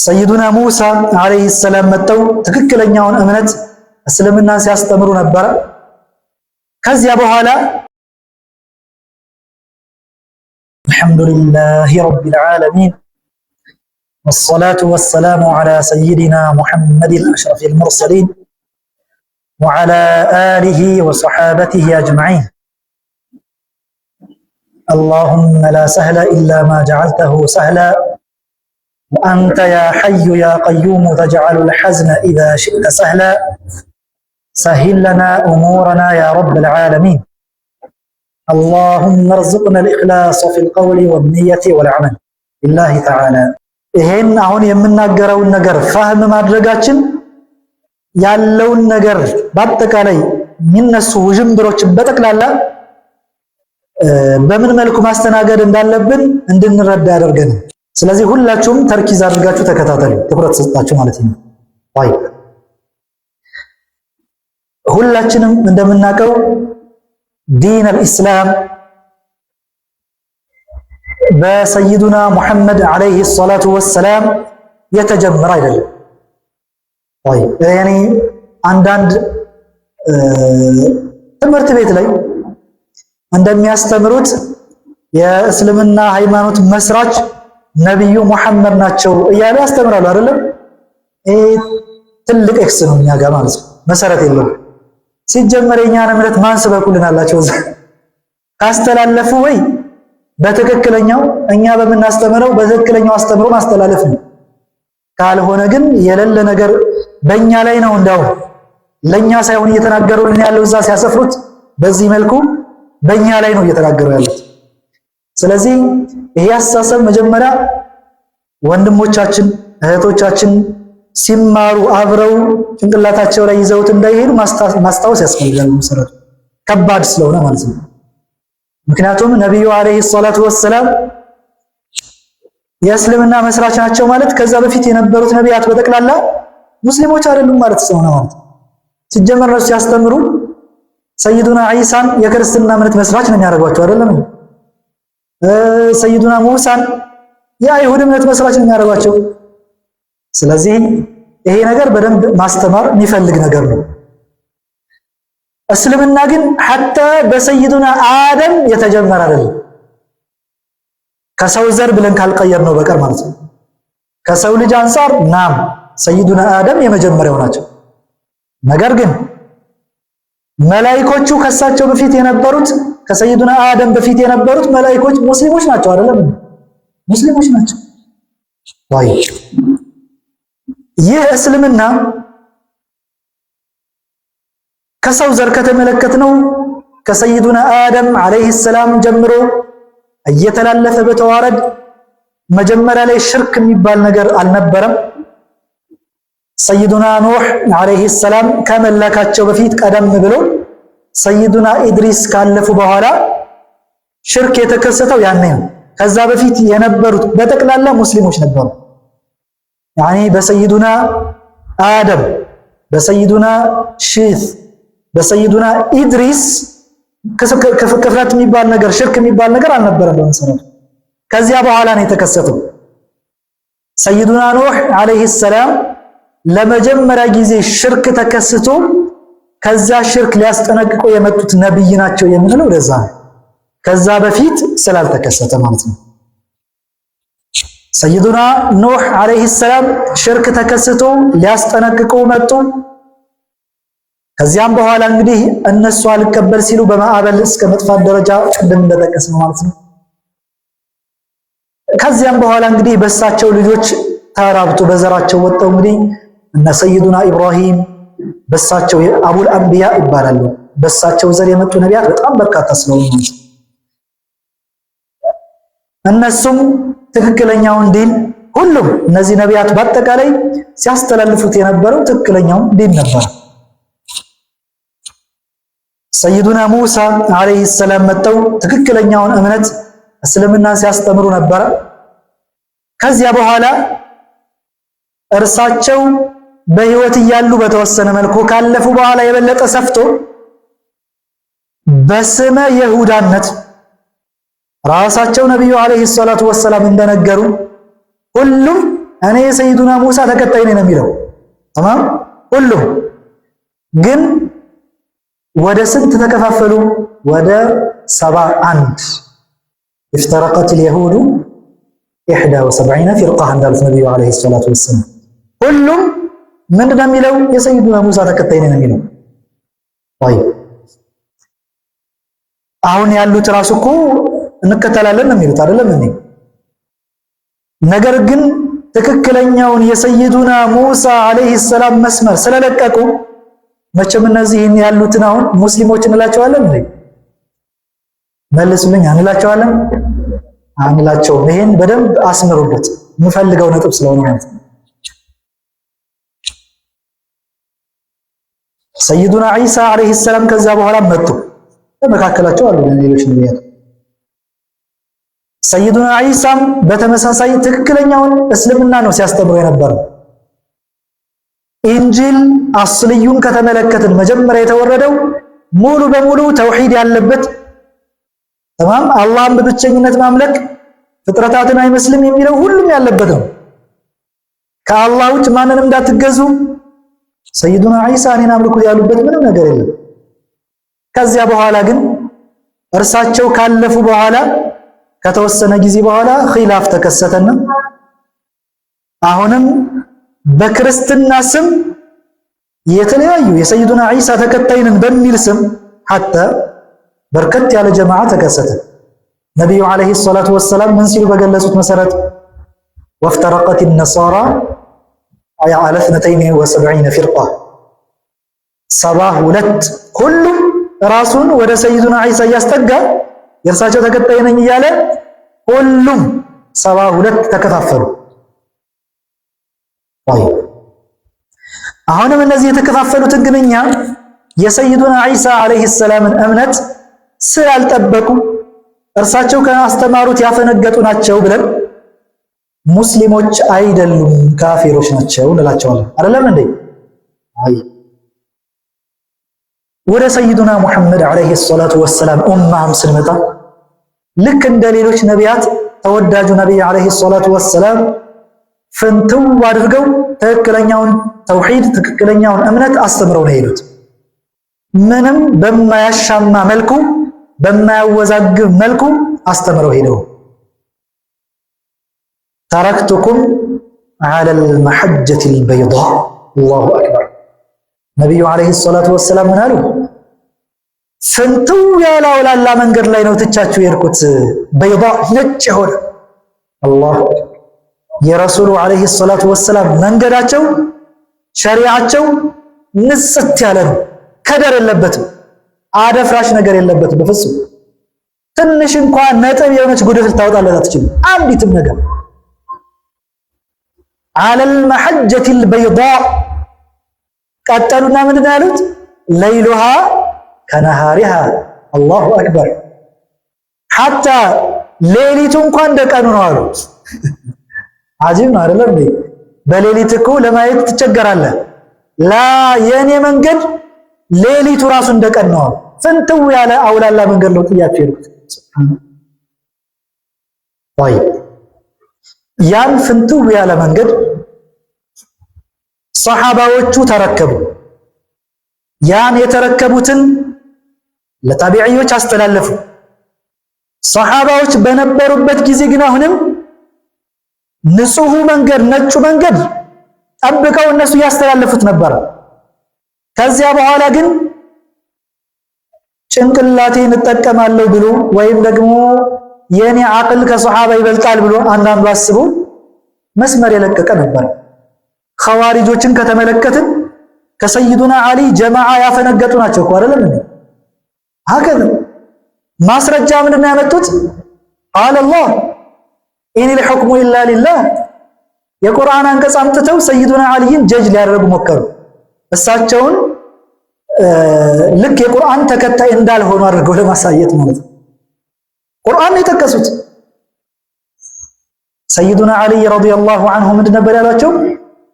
ሰይዱና ሙሳ አለይሂ ሰላም መጥተው ትክክለኛውን እምነት እስልምናን ሲያስተምሩ ነበረ። ከዚያ በኋላ አልሐምዱሊላሂ ረቢል ዓለሚን ወሰላቱ ወሰላሙ ዐላ ሰይዲና ሙሐመድን አሽረፊል ሙርሰሊን ወዐላ አሊሂ ወሰሐበቲሂ አጅመዒን አላሁመ ላ ሰህለ ኢላ ማ ጀዐልተሁ ሰህላ وأنت يا حي يا قيوم تجعل الحزن إذا شئت سهلا سهل لنا أمورنا يا رب العالمين اللهم ارزقنا الإخلاص في القول والنية والعمل لله تعالى ይሄን አሁን የምናገረውን ነገር ፋህም ማድረጋችን ያለውን ነገር በአጠቃላይ የሚነሱ ውዥንብሮችን በጠቅላላ በምን መልኩ ማስተናገድ እንዳለብን እንድንረዳ ያደርገናል። ስለዚህ ሁላችሁም ተርኪዝ አድርጋችሁ ተከታተሉ፣ ትኩረት ሰጣችሁ ማለት ነው። ሁላችንም እንደምናውቀው ዲን አልኢስላም በሰይዱና ሙሐመድ አለይሂ ሰላቱ ወሰላም የተጀመረ አይደለም። ያኔ አንዳንድ ትምህርት ቤት ላይ እንደሚያስተምሩት የእስልምና ሃይማኖት መስራች ነብዩ ሙሐመድ ናቸው እያሉ ያስተምራሉ አይደለም። ይሄ ትልቅ ኤክስ ነው እኛ ጋር ማለት ነው። መሰረት የለውም። ሲጀመር የኛን እምነት ማን ሰበኩልናላቸው? ካስተላለፉ ወይ በትክክለኛው እኛ በምናስተምረው በትክክለኛው አስተምሮ ማስተላለፍ ነው። ካልሆነ ግን የሌለ ነገር በእኛ ላይ ነው። እንዳው ለኛ ሳይሆን እየተናገሩልን ያለው እዛ ሲያሰፍሩት በዚህ መልኩ በእኛ ላይ ነው እየተናገሩ ያሉት። ስለዚህ ይሄ አስተሳሰብ መጀመሪያ ወንድሞቻችን እህቶቻችን ሲማሩ አብረው ጭንቅላታቸው ላይ ይዘውት እንዳይሄዱ ማስታወስ ያስፈልጋል። መሰረቱ ከባድ ስለሆነ ማለት ነው። ምክንያቱም ነብዩ አለይሂ ሰላቱ ወሰላም የእስልምና መስራች ናቸው ማለት ከዛ በፊት የነበሩት ነቢያት በጠቅላላ ሙስሊሞች አይደሉም ማለት ስለሆነ ማለት ሲጀመር ነው ሲያስተምሩ ሰይዱና ዒሳን የክርስትና እምነት መስራች ነው የሚያደርጓቸው አይደለም። ሰይዱና ሙሳን የአይሁድ እምነት መስራች ነው የሚያደርጓቸው። ስለዚህ ይሄ ነገር በደንብ ማስተማር የሚፈልግ ነገር ነው። እስልምና ግን ሐታ በሰይዱና አደም የተጀመረ አይደለም። ከሰው ዘር ብለን ካልቀየር ነው በቀር ማለት ነው። ከሰው ልጅ አንፃር ናም ሰይዱና አደም የመጀመሪያው ናቸው። ነገር ግን መላእክቶቹ ከሳቸው በፊት የነበሩት ከሰይዱና አደም በፊት የነበሩት መላእክቶች ሙስሊሞች ናቸው አይደለም? ሙስሊሞች ናቸው። ይህ እስልምና ከሰው ዘር ከተመለከትነው ከሰይዱና አደም አለይሂ ሰላም ጀምሮ እየተላለፈ በተዋረድ መጀመሪያ ላይ ሽርክ የሚባል ነገር አልነበረም። ሰይዱና ኑህ አለይሂ ሰላም ከመላካቸው በፊት ቀደም ብሎ ሰይዱና ኢድሪስ ካለፉ በኋላ ሽርክ የተከሰተው ያኔ ነው። ከዛ በፊት የነበሩት በጠቅላላ ሙስሊሞች ነበሩ። ያኒ በሰይዱና አደም፣ በሰይዱና ሺት፣ በሰይዱና ኢድሪስ ክፍረት የሚባል ነገር ሽርክ የሚባል ነገር አልነበረም በመሰረቱ። ከዚያ በኋላ ነው የተከሰተው። ሰይዱና ኑህ አለይሂ ሰላም ለመጀመሪያ ጊዜ ሽርክ ተከስቶ ከዛ ሽርክ ሊያስጠነቅቁ የመጡት ነብይ ናቸው የምንለው ለዛ ነው። ከዛ በፊት ስላልተከሰተ ማለት ነው። ሰይዱና ኑህ አለይሂ ሰላም ሽርክ ተከስቶ ሊያስጠነቅቁ መጡ። ከዚያም በኋላ እንግዲህ እነሱ አልቀበል ሲሉ በማዕበል እስከ መጥፋት ደረጃ ቅድም እንደጠቀስነው ማለት ነው። ከዚያም በኋላ እንግዲህ በሳቸው ልጆች ተራብጡ በዘራቸው ወጣው እንግዲህ እነ ሰይዱና ኢብራሂም በሳቸው አቡል አንቢያ ይባላሉ። በሳቸው ዘር የመጡ ነቢያት በጣም በርካታ ስለሆኑ እነሱም ትክክለኛውን ዲን ሁሉም እነዚህ ነቢያት በአጠቃላይ ሲያስተላልፉት የነበረው ትክክለኛውን ዲን ነበር። ሰይዱና ሙሳ አለይሂ ሰላም መጥተው ትክክለኛውን እምነት እስልምናን ሲያስተምሩ ነበረ። ከዚያ በኋላ እርሳቸው በህይወት እያሉ በተወሰነ መልኩ ካለፉ በኋላ የበለጠ ሰፍቶ በስመ ይሁዳነት ራሳቸው ነብዩ አለይሂ ሰላቱ ወሰላም እንደነገሩ ሁሉም እኔ የሰይዱና ሙሳ ተከታይ ነኝ ነው የሚለው። ተማም ሁሉም ግን ወደ ስንት ተከፋፈሉ? ወደ 71 افترقت اليهود 71 فرقة እንዳሉት ነብዩ አለይሂ ሰላቱ ወሰለም ሁሉም ምንድን ነው የሚለው? የሰይዱና ሙሳ ተከታይ ነኝ ነው የሚለው። አሁን ያሉት ራሱ እኮ እንከተላለን ነው የሚሉት አይደለም እንዴ? ነገር ግን ትክክለኛውን የሰይዱና ሙሳ አለይሂ ሰላም መስመር ስለለቀቁ መቼም እነዚህን ያሉትን አሁን ሙስሊሞች እንላቸዋለን እንዴ? መልሱልኝ። አንላቸዋለን? አንላቸውም። ይሄን በደንብ አስምሩበት፣ የምፈልገው ነጥብ ስለሆነ ማለት ነው። ሰይዱና ዒሳ አለይሂ ሰላም ከዛ በኋላ መጡ። በመካከላቸው አሉ ሌሎች ነቢያት። ሰይዱና ዒሳም በተመሳሳይ ትክክለኛውን እስልምና ነው ሲያስተምሩ የነበረው። ኢንጂል አስልዩን ከተመለከትን መጀመሪያ የተወረደው ሙሉ በሙሉ ተውሂድ ያለበት ተማም አላህን በብቸኝነት ማምለክ ፍጥረታትን አይመስልም የሚለው ሁሉም ያለበት ነው። ከአላህ ውጭ ማንንም እንዳትገዙ ሰይዱና ዒሳ እኔን አምልኩ ያሉበት ምንም ነገር የለም። ከዚያ በኋላ ግን እርሳቸው ካለፉ በኋላ ከተወሰነ ጊዜ በኋላ ኺላፍ ተከሰተና አሁንም በክርስትና ስም የተለያዩ የሰይዱና ዒሳ ተከታይንን በሚል ስም ሐታ በርከት ያለ ጀማዓ ተከሰተ። ነብዩ አለይሂ ሰላቱ ወሰላም ምን ሲሉ በገለጹት መሰረት ወፍተረቀት النصارى على 72 فرقة 72 ሁሉም ራሱን ወደ ሰይዱና ዒሳ እያስጠጋ የእርሳቸው ተከታይ ነኝ እያለ ሁሉም 72 ተከፋፈሉ። አሁንም እነዚህ የተከፋፈሉትን ግን እኛ የሰይዱና ዒሳ አለይሂ ሰላምን እምነት ስላልጠበቁ እርሳቸው ካስተማሩት ያፈነገጡ ናቸው ብለን ሙስሊሞች አይደሉም ካፊሮች ናቸው እንላቸዋለን። አይደለም እንዴ? ወደ ሰይዱና ሙሐመድ አለይሂ ሰላቱ ወሰላም ኡማም ስንመጣ ልክ እንደ ሌሎች ነቢያት ተወዳጁ ነቢይ አለይሂ ሰላቱ ወሰላም ፍንትው አድርገው ትክክለኛውን ተውሂድ ትክክለኛውን እምነት አስተምረው ነው የሄዱት። ምንም በማያሻማ መልኩ በማያወዛግብ መልኩ አስተምረው ሄደው ተረክቱኩም ዐለል መሐጀቲል በይዳ አላሁ አክበር። ነቢዩ አለይሂ ሰላቱ ወሰላም ምን አሉ? ፍንትው ያለ አውላላ መንገድ ላይ ነው ትቻችሁ የሄድኩት፣ በይዳ ነጭ የሆነ አላሁ አክበር። የረሱሉ አለይሂ ሰላቱ ወሰላም መንገዳቸው ሸሪዓቸው ንጽት ያለ ነው። ከደር የለበትም፣ አደፍራሽ ነገር የለበትም በፍጹም። ትንሽ እንኳን ነጥብ የሆነች ጉድፍ ልታወጣለት አትችልም፣ አንዲትም ነገር። ዐለል መሐጀቲል በይዳ ቀጠሉና ምንድን ያሉት? ለይሉሃ ከነሃሪሃ አላሁ አክበር። ሐታ ሌሊቱ እንኳን እንደቀኑ ነው አሉ። አጂብ ነው አይደለም? በሌሊት እኮ ለማየት ትቸገራለህ። ላ የኔ መንገድ ሌሊቱ ራሱ እንደቀን ነው። ፍንትው ያለ አውላላ መንገድ ነው ጥያቸው ይልኩት። ያን ፍንትው ያለ መንገድ ሰሐባዎቹ ተረከቡ። ያን የተረከቡትን ለታቢዒዎች አስተላለፉ። ሰሐባዎች በነበሩበት ጊዜ ግን አሁንም ንጹሑ መንገድ ነጩ መንገድ ጠብቀው እነሱ ያስተላለፉት ነበር። ከዚያ በኋላ ግን ጭንቅላቴን እጠቀማለሁ ብሎ ወይም ደግሞ የኔ አቅል ከሰሃባ ይበልጣል ብሎ አንዳንዱ አስቦ መስመር የለቀቀ ነበር። ኸዋሪጆችን ከተመለከትን ከሰይዱና አሊ ጀማዓ ያፈነገጡ ናቸው እኮ አይደለም እንዴ? ሀከዛ ማስረጃ ምንድነው ያመጡት? ቃለ አላህ ኢኒል ሑክሙ ኢላ ሊላህ። የቁርአን አንቀጽ አምጥተው ሰይዱና አሊን ጀጅ ሊያደርጉ ሞከሩ። እሳቸውን ልክ የቁርአን ተከታይ እንዳልሆኑ አድርገው ለማሳየት ማለት ነው። ቁርአን የጠቀሱት ሰይዱና አሊ ረዲየላሁ ዐንሁ ምንድን ነበር ያሏቸው?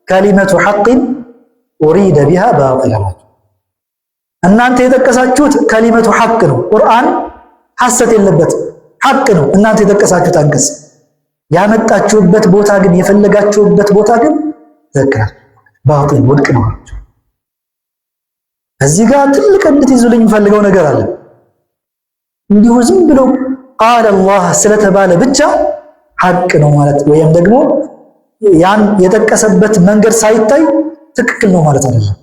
ከሊመቱ ሐቅን ኡሪደ ቢሃ ባጢል አላቸው። እናንተ የጠቀሳችሁት ከሊመቱ ሐቅ ነው። ቁርአን ሐሰት የለበትም፣ ሐቅ ነው። እናንተ የጠቀሳችሁት አንቀጽ ያመጣችሁበት ቦታ ግን የፈለጋችሁበት ቦታ ግን ትክክል ባጢል ውድቅ ነው። እዚህ ጋር ትልቅ እንድትይዙልኝ የምፈልገው ነገር አለ። እንዲሁ ዝም ብሎ ቃል አላህ ስለተባለ ብቻ ሐቅ ነው ማለት ወይም ደግሞ ያን የጠቀሰበት መንገድ ሳይታይ ትክክል ነው ማለት አይደለም።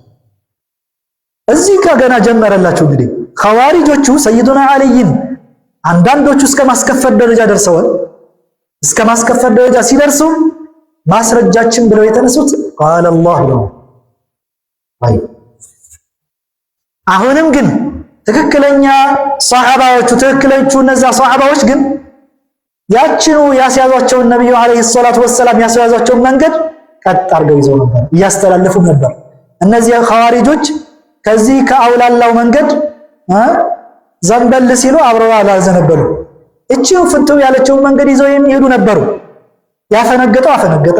እዚህ ጋር ገና ጀመረላችሁ። እንግዲህ ኸዋሪጆቹ ሰይዱና አልይን አንዳንዶቹ እስከ ማስከፈር ደረጃ ደርሰዋል። እስከ ማስከፈር ደረጃ ሲደርሱ ማስረጃችን ብለው የተነሱት ቃል አላህ ነው። አሁንም ግን ትክክለኛ ሷሐባዎቹ ትክክለኞቹ እነዛ ሷሐባዎች ግን ያችኑ ያስያዟቸውን ነብዩ አለይሂ ሰላቱ ወሰላም ያስያዟቸውን መንገድ ቀጥ አድርገው ይዘው ነበር፣ እያስተላለፉ ነበር። እነዚህ ኸዋሪጆች ከዚህ ከአውላላው መንገድ ዘንበል ሲሉ አብረው አላዘነበሉ። እቺው ፍንቱ ያለችውን መንገድ ይዘው የሚሄዱ ነበሩ። ያፈነገጠው አፈነገጠ፣